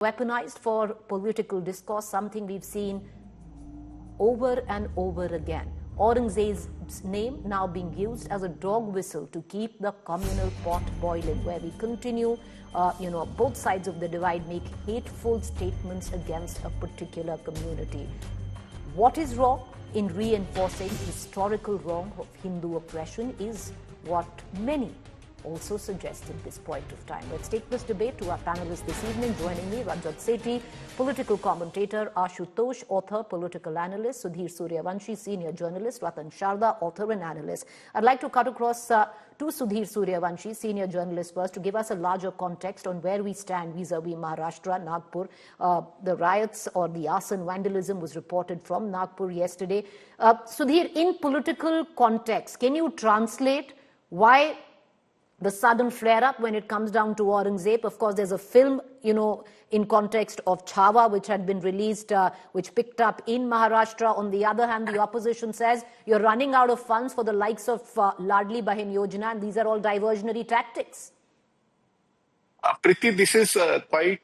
weaponized for political discourse, something we've seen over and over again. Aurangzeb's name now being used as a dog whistle to keep the communal pot boiling, where we continue, both sides of the divide make hateful statements against a particular community. What is wrong in reinforcing historical wrong of Hindu oppression is what many also suggest at this point of time. Let's take this debate to our panelists this evening. Joining me, Rajat Sethi, political commentator; Ashutosh, author, political analyst; Sudhir Suryavanshi, senior journalist; Ratan Sharda, author and analyst. I'd like to cut across to Sudhir Suryavanshi, senior journalist, first, to give us a larger context on where we stand vis-a-vis Maharashtra, Nagpur. The riots or the arson vandalism was reported from Nagpur yesterday. Sudhir, in political context, can you translate why the sudden flare-up when it comes down to Aurangzeb? Of course, there's a film, in context of Chhawa, which had been released, which picked up in Maharashtra. On the other hand, the opposition says you're running out of funds for the likes of Ladli Bahin Yojana, and these are all diversionary tactics. Priti, this is quite,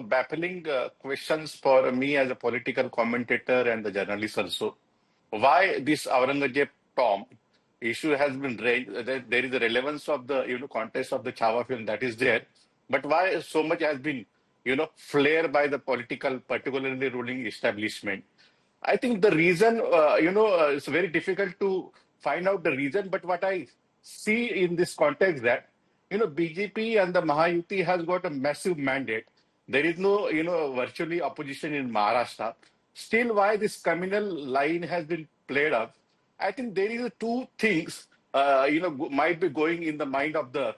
baffling questions for me as a political commentator and the journalist also. Why this Aurangzeb tomb issue has been raised? There is a relevance of the context of the Chhawa film that is there, but why so much has been flared by the political, particularly ruling establishment? I think the reason, it's very difficult to find out the reason, but what I see in this context that BJP and the Mahayuti has got a massive mandate. There is no virtually opposition in Maharashtra. Still, why this communal line has been played up? I think there is two things, might be going in the mind of the,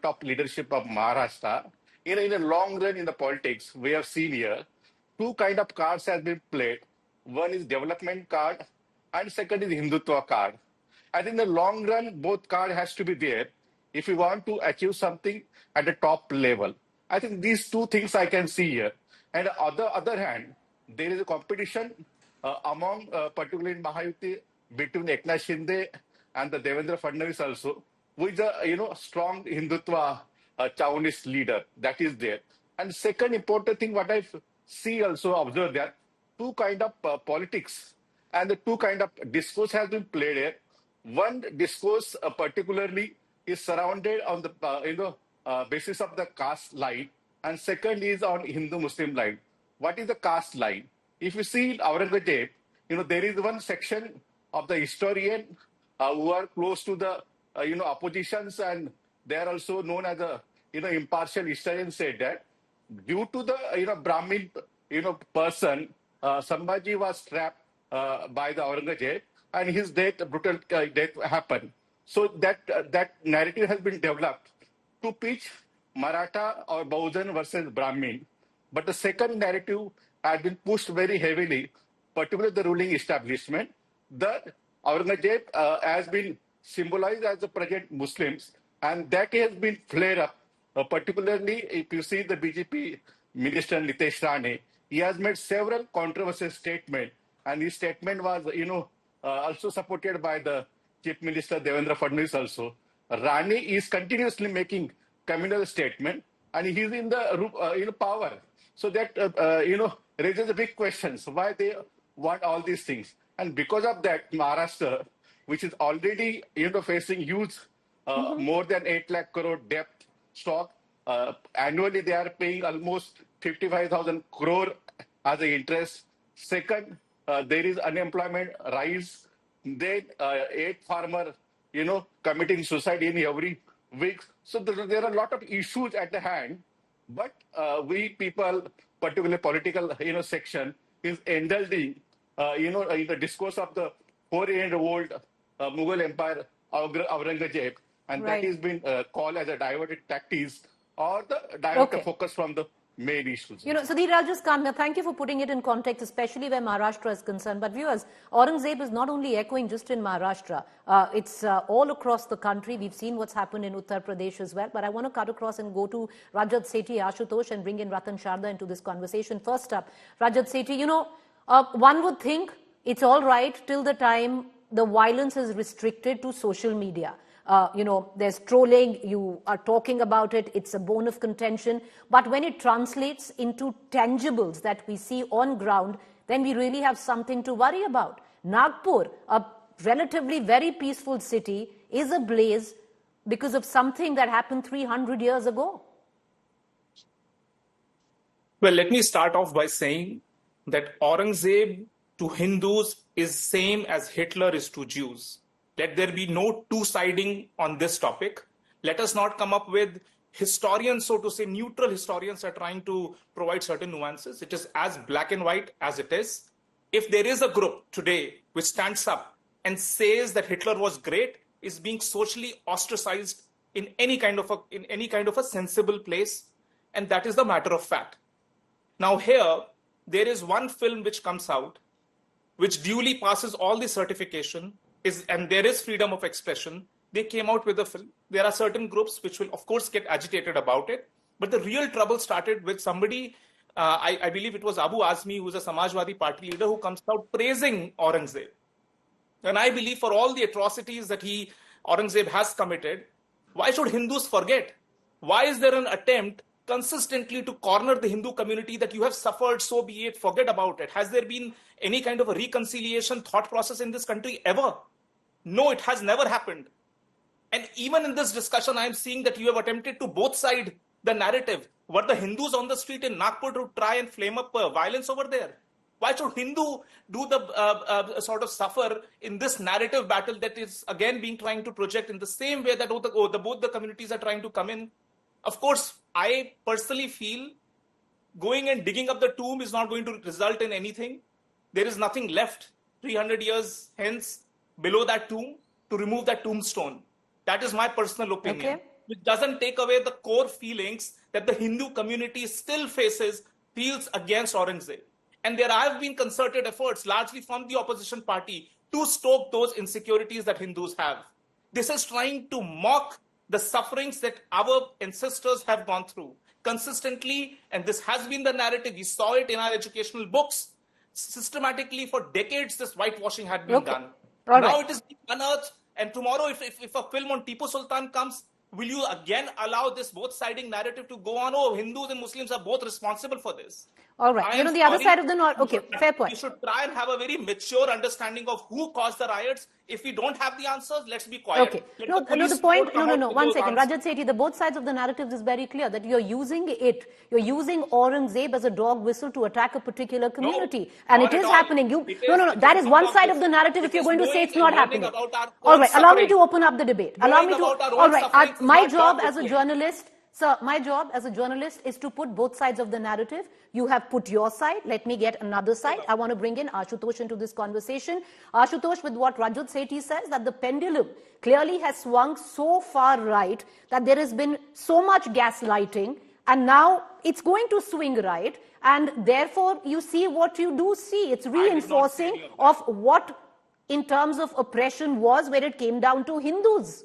top leadership of Maharashtra. In a long run in the politics, we have seen here, two kind of cards have been played. One is development card and second is Hindutva card. I think in the long run, both card has to be there if you want to achieve something at the top level. I think these two things I can see here. And on the other hand, there is a competition among, particularly in Mahayuti, between Eknath Shinde and the Devendra Fadnavis also, who is a strong Hindutva Chauvinist leader that is there. And second important thing, what I see also observe that two kind of politics and the two kind of discourse has been played here. One discourse particularly is surrounded on the basis of the caste line, and second is on Hindu-Muslim line. What is the caste line? If you see in Aurangzeb, there is one section of the historian who are close to the oppositions, and they are also known as a impartial historian, said that due to the Brahmin person, Sambhaji was trapped by the Aurangzeb, and his brutal death happened. So that narrative has been developed to pitch Maratha or Bahujan versus Brahmin. But the second narrative has been pushed very heavily, particularly the ruling establishment. The Aurangzeb has been symbolized as the present Muslims, and that has been flared up. Particularly, if you see the BJP minister Nitesh Rane, he has made several controversial statements, and his statement was, also supported by the Chief Minister Devendra Fadnavis also. Rane is continuously making communal statement, and he is in the power. So that raises the big questions why they want all these things. And because of that, Maharashtra, which is already facing huge, more than 8 lakh crore debt stock, annually they are paying almost 55,000 crore as the interest. Second, there is unemployment rise. Then 8 farmer, committing suicide in every week. So there are a lot of issues at the hand. But we people, particularly political, section, is indulging, in the discourse of the 400-year-old Mughal Empire, Aurangzeb, and that has been called as a diverted tactics or the diverted focus from the main issues. Sudhir, I'll just come here. Thank you for putting it in context, especially where Maharashtra is concerned. But viewers, Aurangzeb is not only echoing just in Maharashtra. It's all across the country. We've seen what's happened in Uttar Pradesh as well. But I want to cut across and go to Rajat Sethi, Ashutosh, and bring in Ratan Sharda into this conversation. First up, Rajat Sethi, one would think it's all right till the time the violence is restricted to social media. there's trolling, you are talking about it, it's a bone of contention. But when it translates into tangibles that we see on ground, then we really have something to worry about. Nagpur, a relatively very peaceful city, is ablaze because of something that happened 300 years ago. Well, let me start off by saying that Aurangzeb to Hindus is same as Hitler is to Jews. Let there be no two-siding on this topic. Let us not come up with historians, so to say, neutral historians are trying to provide certain nuances. It is as black and white as it is. If there is a group today which stands up and says that Hitler was great, is being socially ostracized in any kind of a sensible place, and that is the matter of fact. Now here, there is one film which comes out, which duly passes all the certification, and there is freedom of expression. They came out with a film. There are certain groups which will, of course, get agitated about it. But the real trouble started with somebody, I believe it was Abu Azmi, who is a Samajwadi party leader, who comes out praising Aurangzeb. And I believe for all the atrocities that Aurangzeb has committed, why should Hindus forget? Why is there an attempt consistently to corner the Hindu community that you have suffered, so be it, forget about it? Has there been any kind of a reconciliation thought process in this country ever? No, it has never happened. And even in this discussion, I am seeing that you have attempted to both side the narrative. Were the Hindus on the street in Nagpur to try and flame up violence over there? Why should Hindu do the sort of suffer in this narrative battle that is again being trying to project in the same way that both the communities are trying to come in? Of course, I personally feel going and digging up the tomb is not going to result in anything. There is nothing left 300 years hence below that tomb to remove that tombstone. That is my personal opinion. Okay. Which doesn't take away the core feelings that the Hindu community still feels against Aurangzeb. And there have been concerted efforts, largely from the opposition party, to stoke those insecurities that Hindus have. This is trying to mock the sufferings that our ancestors have gone through consistently. And this has been the narrative. We saw it in our educational books. Systematically, for decades, this whitewashing had been done. Now it is being unearthed. And tomorrow, if a film on Tipu Sultan comes, will you again allow this both-siding narrative to go on? Oh, Hindus and Muslims are both responsible for this. All right. The other side of the north. Okay, fair point. You should try and have a very mature understanding of who caused the riots. If we don't have the answers, let's be quiet. Okay. No, the point. No. 1 second. Rajat Sethi, the both sides of the narrative is very clear that you're using Aurangzeb as a dog whistle to attack a particular community. No, and it is happening. No. That is one side of the narrative if you're going to say it's not happening. All right. Allow me to open up the debate. All right. My job as a journalist. Sir, my job as a journalist is to put both sides of the narrative. You have put your side. Let me get another side. I want to bring in Ashutosh into this conversation. Ashutosh, with what Rajat Sethi says, that the pendulum clearly has swung so far right that there has been so much gaslighting, and now it's going to swing right. And therefore, you see what you do see. It's reinforcing of what, in terms of oppression, was where it came down to Hindus.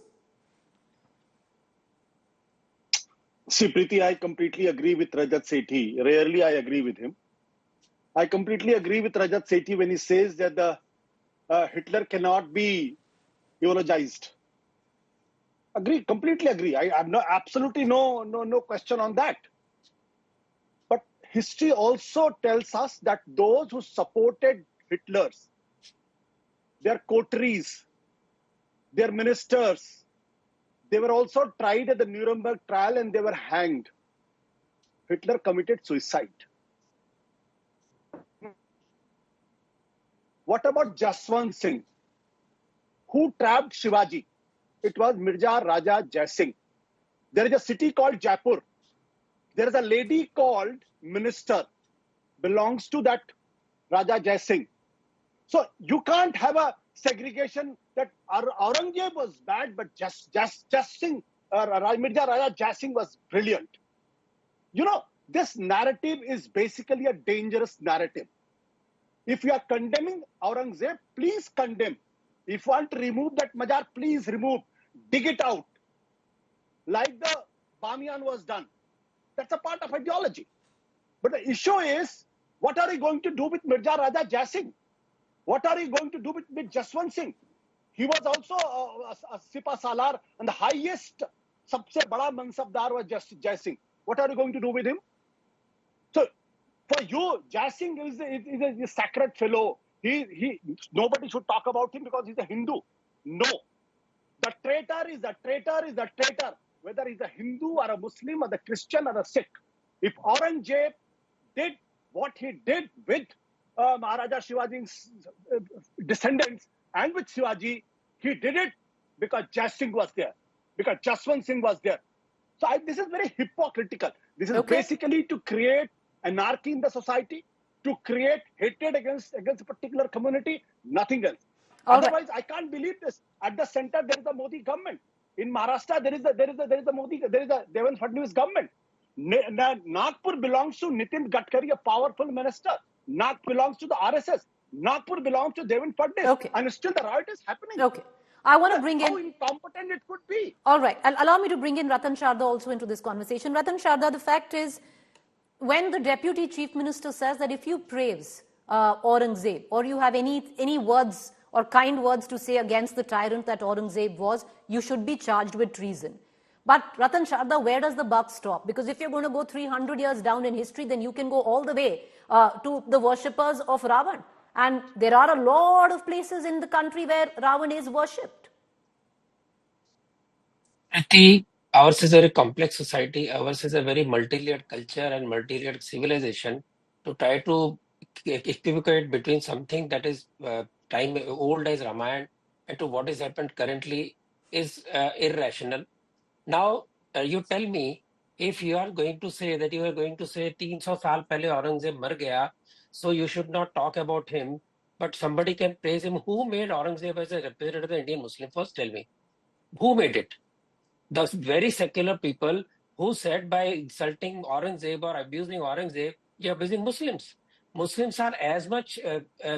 See, Preeti, I completely agree with Rajat Sethi. Rarely I agree with him. I completely agree with Rajat Sethi when he says that the Hitler cannot be eulogized. Agree, completely agree. I have absolutely no question on that. But history also tells us that those who supported Hitler's, their coteries, their ministers, they were also tried at the Nuremberg trial and they were hanged. Hitler committed suicide. What about Jaswant Singh? Who trapped Shivaji? It was Mirza Raja Jai Singh. There is a city called Jaipur. There is a lady called Minister, belongs to that Raja Jai Singh. So you can't have a segregation that Aurangzeb was bad, but Mirza Raja Jai Singh was brilliant. You know, this narrative is basically a dangerous narrative. If you are condemning Aurangzeb, please condemn. If you want to remove that Mazar, please remove. Dig it out. Like the Bamiyan was done. That's a part of ideology. But the issue is, what are you going to do with Mirza Raja Jai Singh? What are you going to do with Jaswant Singh? he was also a Sipa Salar, and the highest, sabse bada mansabdar was just Jai Singh. What are you going to do with him? So, for you, Jai Singh is a sacred fellow. Nobody should talk about him because he's a Hindu. No. The traitor is a traitor is a traitor, whether he's a Hindu or a Muslim or a Christian or a Sikh. If Aurangzeb did what he did with Maharaja Shivaji's descendants and with Shivaji, he did it because Jai Singh was there, because Jaswant Singh was there. So this is very hypocritical. This is basically to create anarchy in the society, to create hatred against a particular community, nothing else. Otherwise, I can't believe this. At the center, there is a Modi government. In Maharashtra, there is a Devendra Fadnavis government. Nagpur belongs to Nitin Gadkari, a powerful minister. Nagpur belongs to the RSS. Nagpur belongs to Devendra Fadnavis. And still the riot is happening. I want to bring in... How incompetent it could be. All right. Allow me to bring in Ratan Sharda also into this conversation. Ratan Sharda, the fact is, when the Deputy Chief Minister says that if you praise Aurangzeb, or you have any words or kind words to say against the tyrant that Aurangzeb was, you should be charged with treason. But Ratan Sharda, where does the buck stop? Because if you're going to go 300 years down in history, then you can go all the way to the worshippers of Ravan. And there are a lot of places in the country where Ravan is worshipped. Ours is a very complex society. Ours is a very multi-layered culture and multi-layered civilization. To try to equivocate between something that is time old as Ramayana and to what has happened currently is irrational. Now, you tell me, if you are going to say that you are going to say 300 saal pehle Aurangzeb mar gaya, so you should not talk about him, but somebody can praise him. Who made Aurangzeb as a representative of the Indian Muslim? First tell me, who made it? The very secular people who said by insulting Aurangzeb or abusing Aurangzeb, you're abusing Muslims. Muslims are as much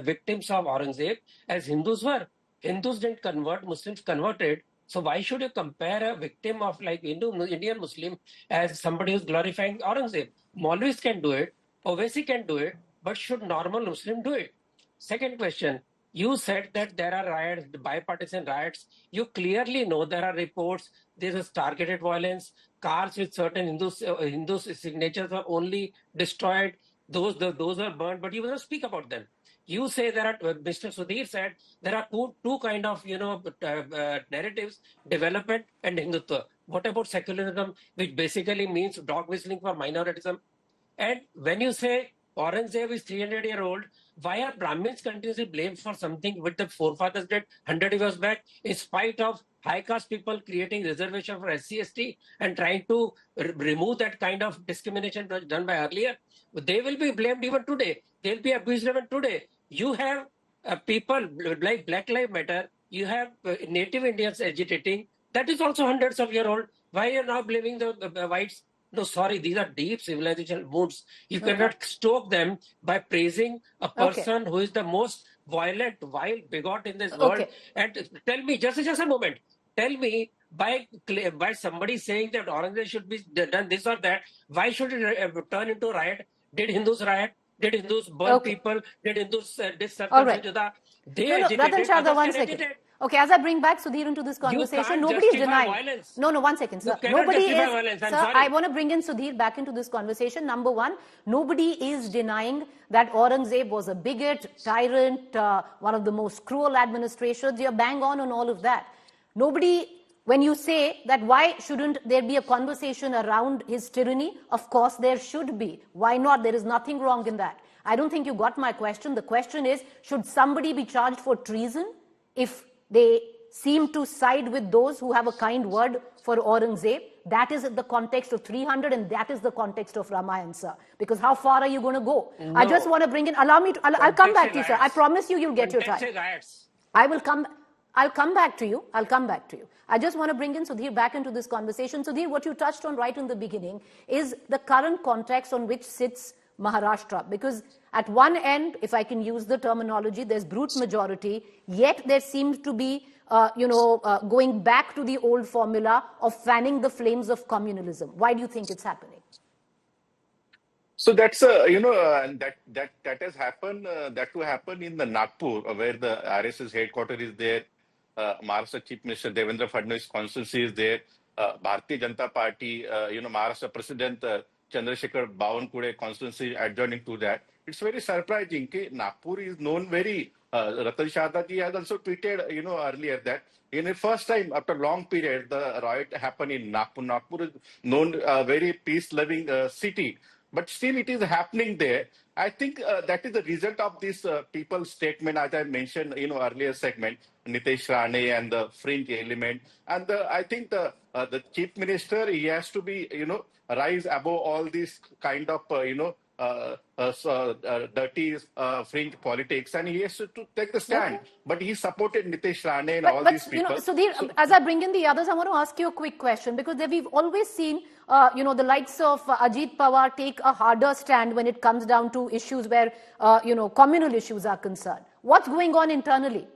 victims of Aurangzeb as Hindus were. Hindus didn't convert, Muslims converted. So why should you compare a victim of like Indian Muslim as somebody who's glorifying Aurangzeb? Maulvis can do it, Owaisi can do it, but should normal Muslim do it? Second question, you said that there are riots, bipartisan riots. You clearly know there are reports, there is targeted violence, cars with certain Hindus signatures are only destroyed, those are burned, but you will not speak about them. You say there are, Mr. Sudhir said, there are two kind of, narratives, development and Hindutva. What about secularism, which basically means dog whistling for minoritism? And when you say Aurangzeb is 300-year-old, why are Brahmins continuously blamed for something which the forefathers did 100 years back, in spite of high caste people creating reservation for SC/ST and trying to remove that kind of discrimination done by earlier? They will be blamed even today. They'll be abused even today. You have people like Black Lives Matter. You have native Indians agitating. That is also hundreds of years old. Why are you now blaming the whites? No, sorry, these are deep civilization wounds. You cannot stoke them by praising a person who is the most violent, wild bigot in this world. And tell me, just a moment, tell me, by somebody saying that Aurangzeb should be done this or that, why should it turn into riot? Did Hindus riot? Did Hindus burn people? Did Hindus discircle Juda? They agitated. Ratan Sharda, one second. Okay, as I bring back Sudhir into this conversation, nobody is denying. Violence. No, 1 second, sir. Nobody is. Sir, I want to bring in Sudhir back into this conversation. Number one, nobody is denying that Aurangzeb was a bigot, tyrant, one of the most cruel administrations. You're bang on all of that. Nobody, when you say that why shouldn't there be a conversation around his tyranny, of course there should be. Why not? There is nothing wrong in that. I don't think you got my question. The question is, should somebody be charged for treason if they seem to side with those who have a kind word for Aurangzeb? That is the context of 300 and that is the context of Ramayana, sir. Because how far are you going to go? No. I just want to bring in, allow me to, I'll come back to you, sir. I promise you'll get your time. I'll come back to you. I just want to bring in Sudhir back into this conversation. Sudhir, what you touched on right in the beginning is the current context on which sits Maharashtra, because at one end, if I can use the terminology, there's brute majority, yet there seems to be, going back to the old formula of fanning the flames of communalism. Why do you think it's happening? So that's that has happened. That to happen in the Nagpur, where the RSS headquarters is there. Maharashtra Chief Minister Devendra Fadnavis constituency is there. Bharatiya Janata Party, Maharashtra President Chandrasekhar Bawankude constituency adjoining to that. It's very surprising. Nagpur is known very. Ratan Shahda ji has also tweeted, earlier that in the first time after long period, the riot happened in Nagpur. Nagpur is known a very peace-loving city, but still it is happening there. I think that is the result of this people's statement, as I mentioned, earlier segment, Nitesh Rane and the fringe element. And I think the chief minister, he has to be, rise above all these kind of, dirty fringe politics, and he has to take the stand. Okay. But he supported Nitesh Rane and all But these people. Sudhir, as I bring in the others, I want to ask you a quick question, because we've always seen, the likes of Ajit Pawar take a harder stand when it comes down to issues where, communal issues are concerned. What's going on internally?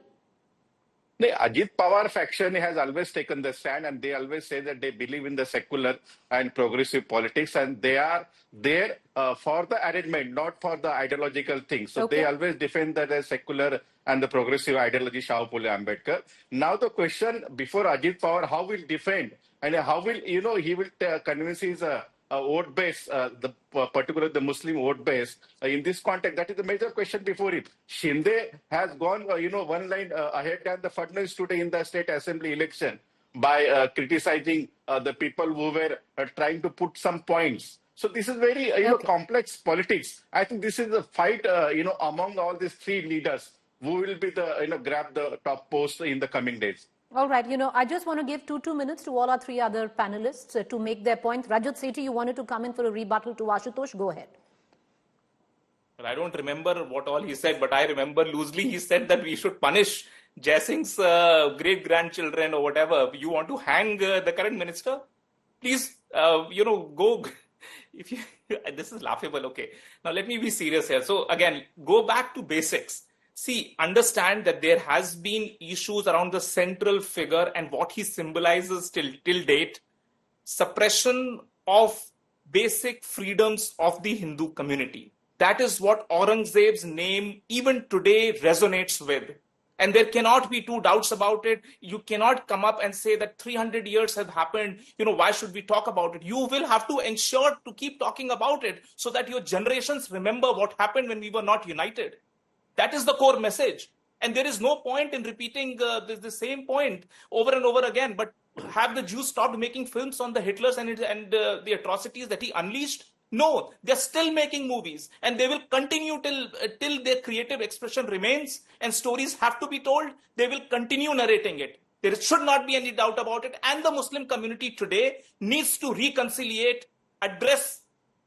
The Ajit Pawar faction has always taken the stand, and they always say that they believe in the secular and progressive politics, and they are there for the arrangement, not for the ideological things. So they always defend that as secular and the progressive ideology, Shah Pule Ambedkar. Now the question before Ajit Pawar, how will defend and how will, he will convince his vote base, particularly the Muslim vote base, in this context. That is the major question before it. Shinde has gone, one line ahead than the Fadnavis today in the state assembly election by criticizing the people who were trying to put some points. So this is very, complex politics. I think this is a fight, among all these three leaders who will be the, grab the top post in the coming days. All right, I just want to give two minutes to all our three other panelists to make their point. Rajat Sethi, you wanted to come in for a rebuttal to Ashutosh. Go ahead. Well, I don't remember what all he said, but I remember loosely he said that we should punish Jai Singh's great-grandchildren or whatever. You want to hang the current minister? Please, go. If you, this is laughable. Okay. Now, let me be serious here. So, again, go back to basics. See, understand that there has been issues around the central figure and what he symbolizes till date. Suppression of basic freedoms of the Hindu community. That is what Aurangzeb's name even today resonates with. And there cannot be two doubts about it. You cannot come up and say that 300 years have happened. Why should we talk about it? You will have to ensure to keep talking about it so that your generations remember what happened when we were not united. That is the core message. And there is no point in repeating the same point over and over again. But have the Jews stopped making films on the Hitlers and the atrocities that he unleashed? No, they're still making movies, and they will continue till their creative expression remains and stories have to be told. They will continue narrating it. There should not be any doubt about it. And the Muslim community today needs to reconciliate, address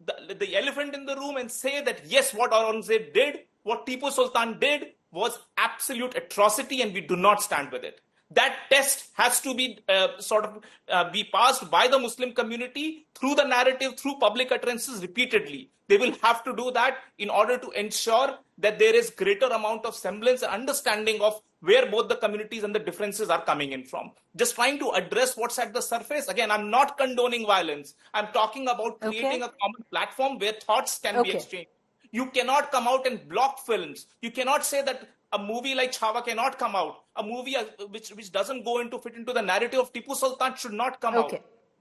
the elephant in the room and say that, yes, what Aurangzeb did, what Tipu Sultan did was absolute atrocity, and we do not stand with it. That test has to be be passed by the Muslim community through the narrative, through public utterances repeatedly. They will have to do that in order to ensure that there is greater amount of semblance and understanding of where both the communities and the differences are coming in from. Just trying to address what's at the surface. Again, I'm not condoning violence. I'm talking about creating a common platform where thoughts can be exchanged. You cannot come out and block films. You cannot say that a movie like Chhawa cannot come out. A movie which doesn't fit into the narrative of Tipu Sultan should not come out.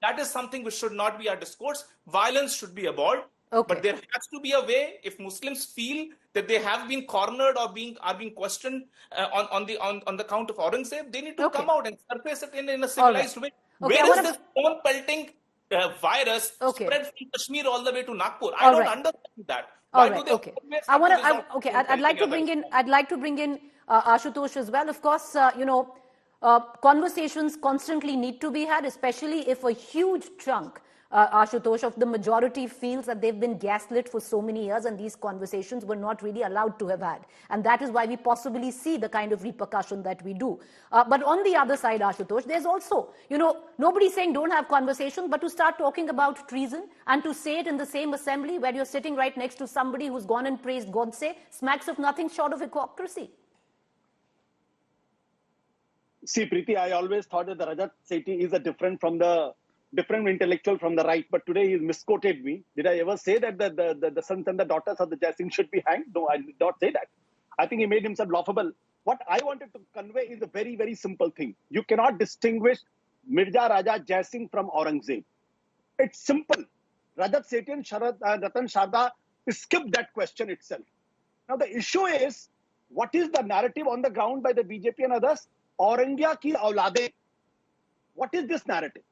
That is something which should not be our discourse. Violence should be abolished. But there has to be a way, if Muslims feel that they have been cornered or are being questioned on the count of Aurangzeb, they need to come out and surface it in a civilized way. Where is this stone-pelting virus spread from Kashmir all the way to Nagpur? I don't understand that. All right. I'd like to bring in Ashutosh as well. Of course, conversations constantly need to be had, especially if a huge chunk, Ashutosh, of the majority feels that they've been gaslit for so many years and these conversations were not really allowed to have had. And that is why we possibly see the kind of repercussion that we do. But on the other side, Ashutosh, there's also, nobody's saying don't have conversations, but to start talking about treason and to say it in the same assembly where you're sitting right next to somebody who's gone and praised Godse smacks of nothing short of hypocrisy. See, Preeti, I always thought that the Rajat Sethi is a different intellectual from the right, but today he misquoted me. Did I ever say that the sons and the daughters of the Jai Singh should be hanged? No, I did not say that. I think he made himself laughable What I wanted to convey is a very, very simple thing. You cannot distinguish Mirza Raja Jai Singh from Aurangzeb. It's simple. Rajat Sethi and Ratan Sharda skipped that question itself. Now the issue is, what is the narrative on the ground by the BJP and others? Aurangya ki aulade. What is this narrative?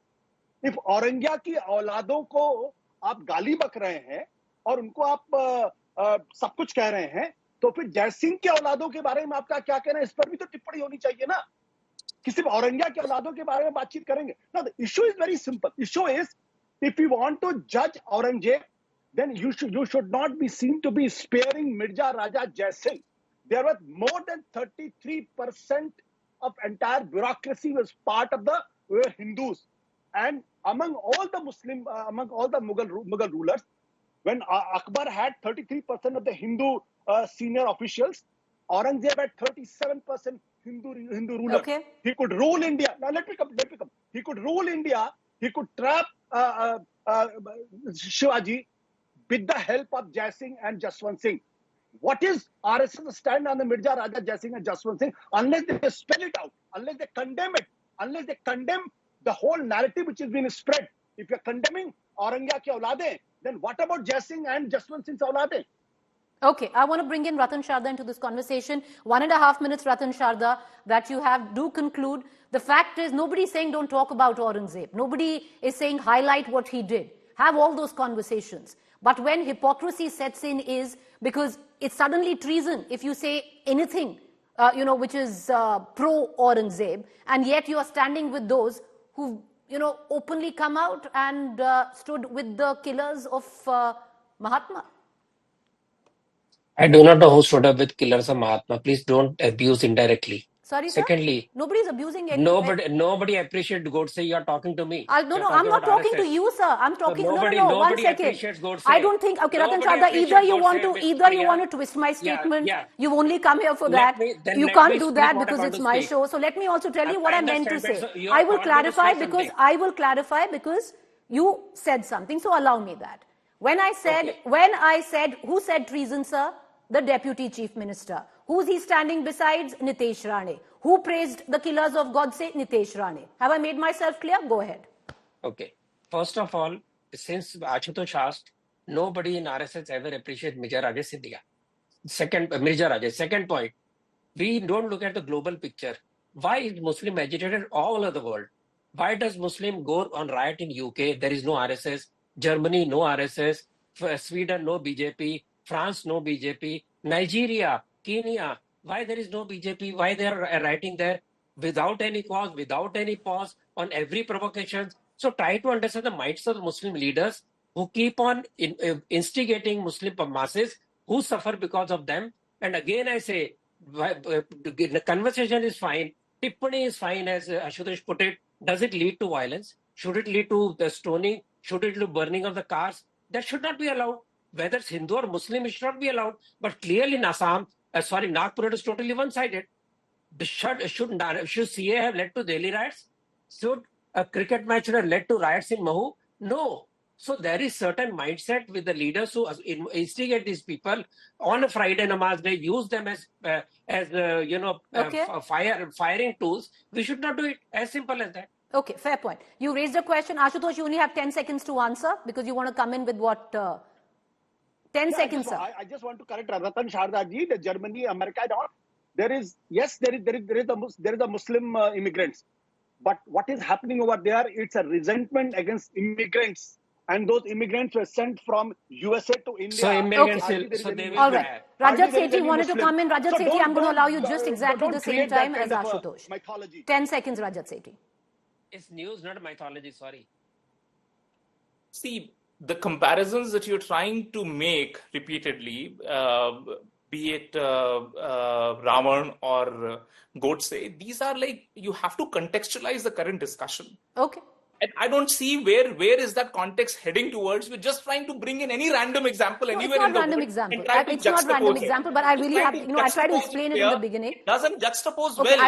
If Aurangya ki औलादों को आप गाली बक रहे हैं और उनको आप सब कुछ कह रहे हैं, तो फिर जय सिंह के औलादों के बारे में आपका क्या कहना है? इस पर भी तो टिप्पणी होनी चाहिए ना कि सिर्फ औरंगिया के औलादों के बारे में बातचीत करेंगे. Now the issue is very simple. Issue is, if you want to judge Aurangzeb, then you should not be seen to be sparing Mirza Raja Jai Singh. There was more than 33% of entire bureaucracy was part of the Hindus, and among all the Mughal rulers, when Akbar had 33% of the Hindu senior officials, Aurangzeb had 37% Hindu ruler. Okay. He could rule India. Now let me come. He could rule India. He could trap Shivaji with the help of Jai Singh and Jaswant Singh. What is RSS stand on the Mirza Raja Jai Singh and Jaswant Singh? Unless they spell it out, unless they condemn it, unless they condemn the whole narrative which has been spread. If you're condemning Aurangya ki aulade, then what about Jai Singh and Jaswant Singh's aulade? Okay, I want to bring in Ratan Sharda into this conversation. 1.5 minutes, Ratan Sharda, that you have. Do conclude. The fact is, nobody is saying don't talk about Aurangzeb. Nobody is saying highlight what he did. Have all those conversations. But when hypocrisy sets in is because it's suddenly treason if you say anything, which is pro-Aurangzeb, and yet you are standing with those who, openly come out and stood with the killers of Mahatma. I do not know who stood up with killers of Mahatma. Please don't abuse indirectly. Sorry, sir? Secondly, nobody is abusing any. Nobody appreciates Godse. You are talking to me. No, I'm not talking to you, sir. I'm talking. So no. 1 second. I don't think. Okay, Ratan Sharda. Either you want to twist my statement. Yeah. You've only come here for that. You can't do that because it's my show. So let me also tell you what I meant to say. I will clarify because you said something. So allow me that. When I said, who said treason, sir? The Deputy Chief Minister. Who's he standing besides? Nitesh Rane. Who praised the killers of Godse? Nitesh Rane. Have I made myself clear? Go ahead. Okay. First of all, since Ashutosh asked, nobody in RSS ever appreciated Mirza Raja Sindhia. Second point, we don't look at the global picture. Why is Muslim agitated all over the world? Why does Muslim go on riot in UK? There is no RSS. Germany, no RSS. Sweden, no BJP. France, no BJP. Nigeria, Kenya, why there is no BJP? Why they are writing there without any cause, without any pause on every provocation? So try to understand the minds of the Muslim leaders who keep on instigating Muslim masses who suffer because of them. And again, I say, the conversation is fine. Tippani is fine, as Ashutosh put it. Does it lead to violence? Should it lead to the stoning? Should it lead to burning of the cars? That should not be allowed. Whether it's Hindu or Muslim, it should not be allowed. But clearly in Assam, Nagpur, it is totally one-sided. Should CA have led to Delhi riots? Should a cricket match have led to riots in Mahu? No. So there is certain mindset with the leaders who instigate these people on a Friday namaz day, use them as firing tools. We should not do it. As simple as that. Okay, fair point. You raised a question. Ashutosh, you only have 10 seconds to answer because you want to come in with what... 10 seconds, sir. I just want to correct Ratan Sharda ji, the Germany, America, and all. There is a Muslim immigrants, but what is happening over there? It's a resentment against immigrants, and those immigrants were sent from USA to India. So immigrants, they will. All right. Rajat Sethi wanted to come in. Rajat Sethi, I'm going to allow you just exactly the same time as Ashutosh. 10 seconds, Rajat Sethi. It's news, not mythology. Sorry. See, the comparisons that you're trying to make repeatedly, be it Ravan or Godse, these are like, you have to contextualize the current discussion. Okay. And I don't see where is that context heading towards. We're just trying to bring in any random example anywhere in the world. It's not random example, but I really have, I try to explain it in the beginning. It doesn't juxtapose well.